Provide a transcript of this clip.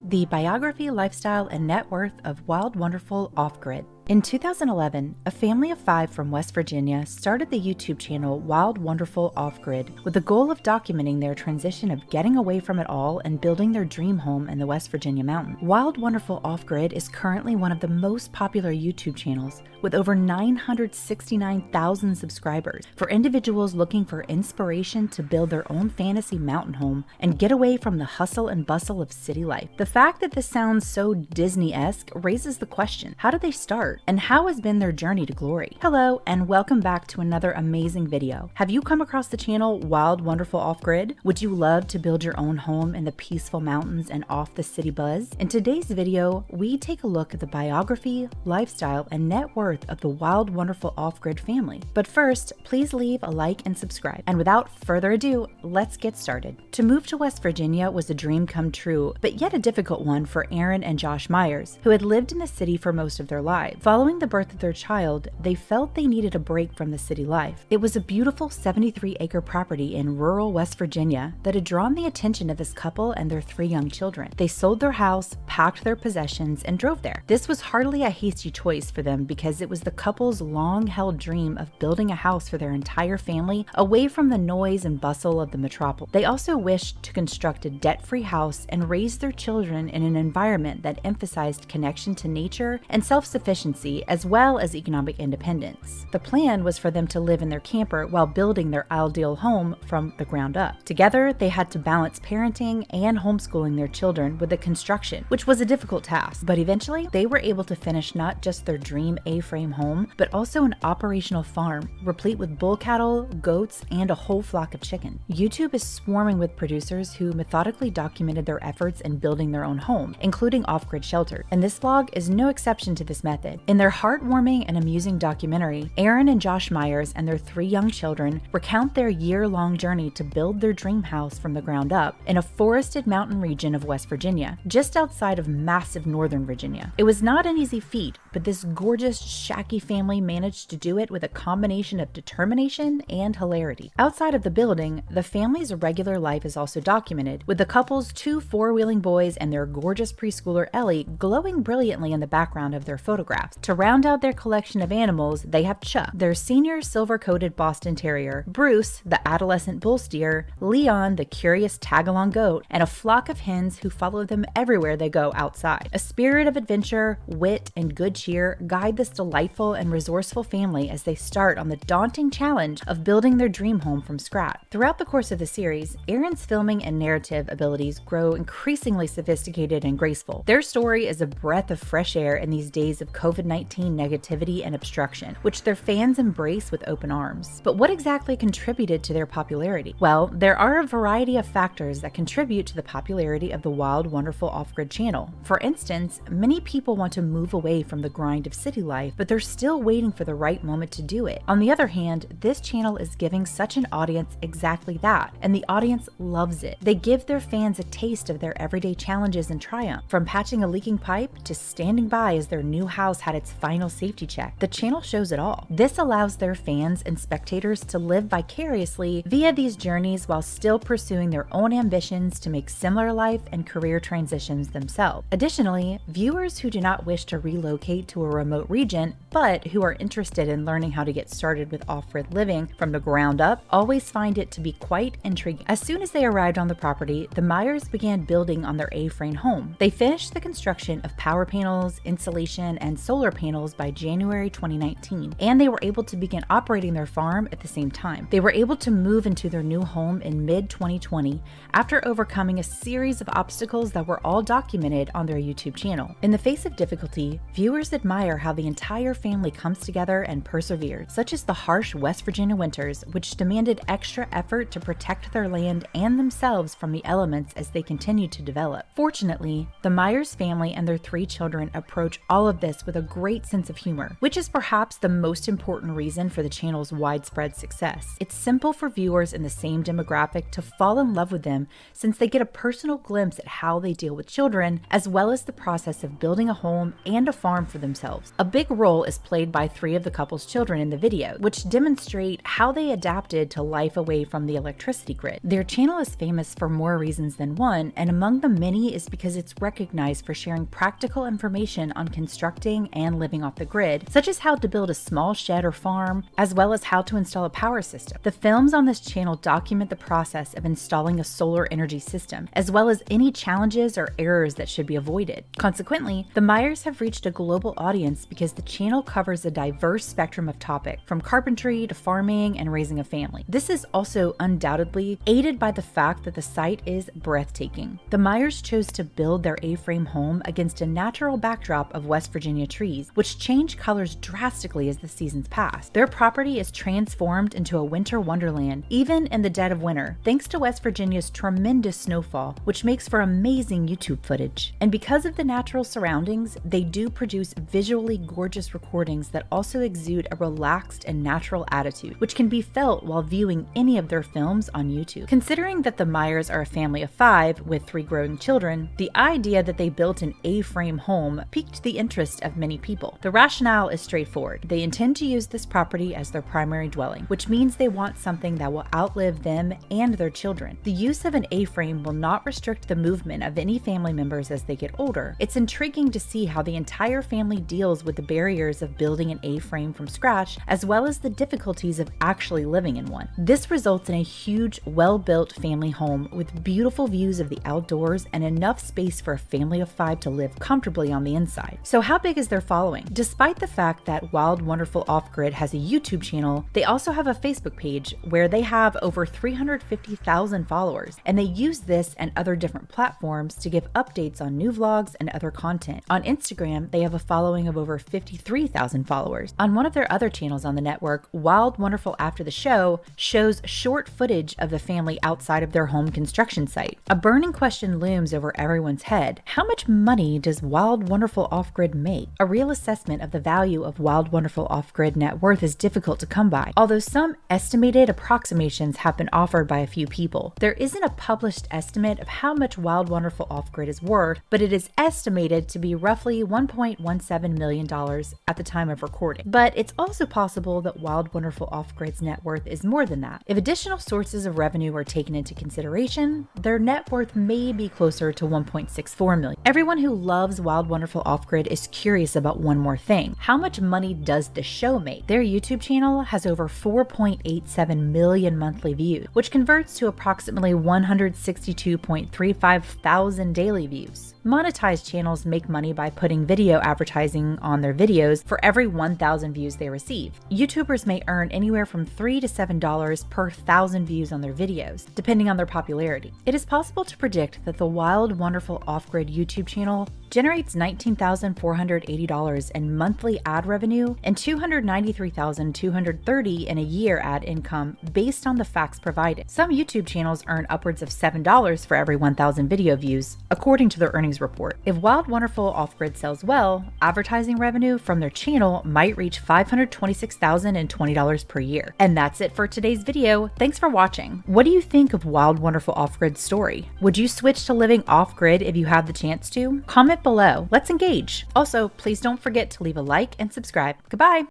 the biography, lifestyle, and net worth of Wild, Wonderful Off-Grid. In 2011, a family of 5 from West Virginia started the YouTube channel Wild, Wonderful Off-Grid with the goal of documenting their transition of getting away from it all and building their dream home in the West Virginia mountains. Wild, Wonderful Off-Grid is currently one of the most popular YouTube channels with over 969,000 subscribers for individuals looking for inspiration to build their own fantasy mountain home and get away from the hustle and bustle of city life. The fact that this sounds so Disney-esque raises the question, how did they start? And how has been their journey to glory? Hello, and welcome back to another amazing video. Have you come across the channel Wild, Wonderful Off-Grid? Would you love to build your own home in the peaceful mountains and off the city buzz? In today's video, we take a look at the biography, lifestyle, and net worth of the Wild, Wonderful Off-Grid family. But first, please leave a like and subscribe. And without further ado, let's get started. To move to West Virginia was a dream come true, but yet a difficult one for Aaron and Josh Myers, who had lived in the city for most of their lives. Following the birth of their child, they felt they needed a break from the city life. It was a beautiful 73-acre property in rural West Virginia that had drawn the attention of this couple and their 3 young children. They sold their house, packed their possessions, and drove there. This was hardly a hasty choice for them because it was the couple's long-held dream of building a house for their entire family away from the noise and bustle of the metropolis. They also wished to construct a debt-free house and raise their children in an environment that emphasized connection to nature and self-sufficiency, as well as economic independence. The plan was for them to live in their camper while building their ideal home from the ground up. Together, they had to balance parenting and homeschooling their children with the construction, which was a difficult task. But eventually, they were able to finish not just their dream A-frame home, but also an operational farm, replete with bull cattle, goats, and a whole flock of chickens. YouTube is swarming with producers who methodically documented their efforts in building their own home, including off-grid shelters. And this vlog is no exception to this method. In their heartwarming and amusing documentary, Aaron and Josh Myers and their 3 young children recount their year-long journey to build their dream house from the ground up in a forested mountain region of West Virginia, just outside of massive northern Virginia. It was not an easy feat, but this gorgeous, shacky family managed to do it with a combination of determination and hilarity. Outside of the building, the family's regular life is also documented, with the couple's 2 4-wheeling boys and their gorgeous preschooler Ellie glowing brilliantly in the background of their photographs. To round out their collection of animals, they have Chuck, their senior silver-coated Boston Terrier, Bruce, the adolescent bull steer, Leon, the curious tag-along goat, and a flock of hens who follow them everywhere they go outside. A spirit of adventure, wit, and good cheer guide this delightful and resourceful family as they start on the daunting challenge of building their dream home from scratch. Throughout the course of the series, Aaron's filming and narrative abilities grow increasingly sophisticated and graceful. Their story is a breath of fresh air in these days of COVID-19 negativity and obstruction, which their fans embrace with open arms. But what exactly contributed to their popularity? Well, there are a variety of factors that contribute to the popularity of the Wild, Wonderful Off-Grid channel. For instance, many people want to move away from the grind of city life, but they're still waiting for the right moment to do it. On the other hand, this channel is giving such an audience exactly that, and the audience loves it. They give their fans a taste of their everyday challenges and triumph, from patching a leaking pipe to standing by as their new house had its final safety check. The channel shows it all. This allows their fans and spectators to live vicariously via these journeys while still pursuing their own ambitions to make similar life and career transitions themselves. Additionally, viewers who do not wish to relocate to a remote region, but who are interested in learning how to get started with off-grid living from the ground up always find it to be quite intriguing. As soon as they arrived on the property, the Myers began building on their A-frame home. They finished the construction of power panels, insulation, and solar panels by January 2019, and they were able to begin operating their farm at the same time. They were able to move into their new home in mid-2020 after overcoming a series of obstacles that were all documented on their YouTube channel. In the face of difficulty, viewers admire how the entire family comes together and perseveres, such as the harsh West Virginia winters, which demanded extra effort to protect their land and themselves from the elements as they continued to develop. Fortunately, the Myers family and their 3 children approach all of this with a great sense of humor, which is perhaps the most important reason for the channel's widespread success. It's simple for viewers in the same demographic to fall in love with them since they get a personal glimpse at how they deal with children, as well as the process of building a home and a farm for themselves. A big role is played by 3 of the couple's children in the video, which demonstrate how they adapted to life away from the electricity grid. Their channel is famous for more reasons than one, and among the many is because it's recognized for sharing practical information on constructing and living off the grid, such as how to build a small shed or farm, as well as how to install a power system. The films on this channel document the process of installing a solar energy system, as well as any challenges or errors that should be avoided. Consequently, the Meyers have reached a global audience because the channel covers a diverse spectrum of topics, from carpentry to farming and raising a family. This is also undoubtedly aided by the fact that the site is breathtaking. The Meyers chose to build their A-frame home against a natural backdrop of West Virginia trees, which change colors drastically as the seasons pass. Their property is transformed into a winter wonderland, even in the dead of winter, thanks to West Virginia's tremendous snowfall, which makes for amazing YouTube footage. And because of the natural surroundings, they do produce visually gorgeous recordings that also exude a relaxed and natural attitude, which can be felt while viewing any of their films on YouTube. Considering that the Meyers are a family of 5 with 3 growing children, the idea that they built an A-frame home piqued the interest of many people. The rationale is straightforward. They intend to use this property as their primary dwelling, which means they want something that will outlive them and their children. The use of an A-frame will not restrict the movement of any family members as they get older. It's intriguing to see how the entire family deals with the barriers of building an A-frame from scratch, as well as the difficulties of actually living in one. This results in a huge, well-built family home with beautiful views of the outdoors and enough space for a family of 5 to live comfortably on the inside. So how big is their following? Despite the fact that Wild Wonderful Off-Grid has a YouTube channel, they also have a Facebook page where they have over 350,000 followers, and they use this and other different platforms to give updates on new vlogs and other content. On Instagram, they have a following of over 53,000 followers. On one of their other channels on the network, Wild Wonderful After the Show shows short footage of the family outside of their home construction site. A burning question looms over everyone's head. How much money does Wild Wonderful Off-Grid make? A real assessment of the value of Wild Wonderful Off-Grid net worth is difficult to come by, although some estimated approximations have been offered by a few people. There isn't a published estimate of how much Wild Wonderful Off-Grid is worth, but it is estimated to be roughly $1.17 million at the time of recording. But it's also possible that Wild Wonderful Off-Grid's net worth is more than that. If additional sources of revenue are taken into consideration, their net worth may be closer to $1.64 million. Everyone who loves Wild Wonderful Off-Grid is curious about one more thing. How much money does the show make? Their YouTube channel has over 4.87 million monthly views, which converts to approximately 162.35 thousand daily views. Monetized channels make money by putting video advertising on their videos for every 1,000 views they receive. YouTubers may earn anywhere from $3 to $7 per 1,000 views on their videos, depending on their popularity. It is possible to predict that the Wild Wonderful Off-Grid YouTube channel generates $19,480 in monthly ad revenue and $293,230 in a year ad income based on the facts provided. Some YouTube channels earn upwards of $7 for every 1,000 video views, according to their earnings report. If Wild Wonderful Off-Grid sells well, advertising revenue from their channel might reach $526,020 per year. And that's it for today's video. Thanks for watching. What do you think of Wild Wonderful Off-Grid's story? Would you switch to living off-grid if you had the chance to? Comment below. Let's engage. Also, please don't forget to leave a like and subscribe. Goodbye.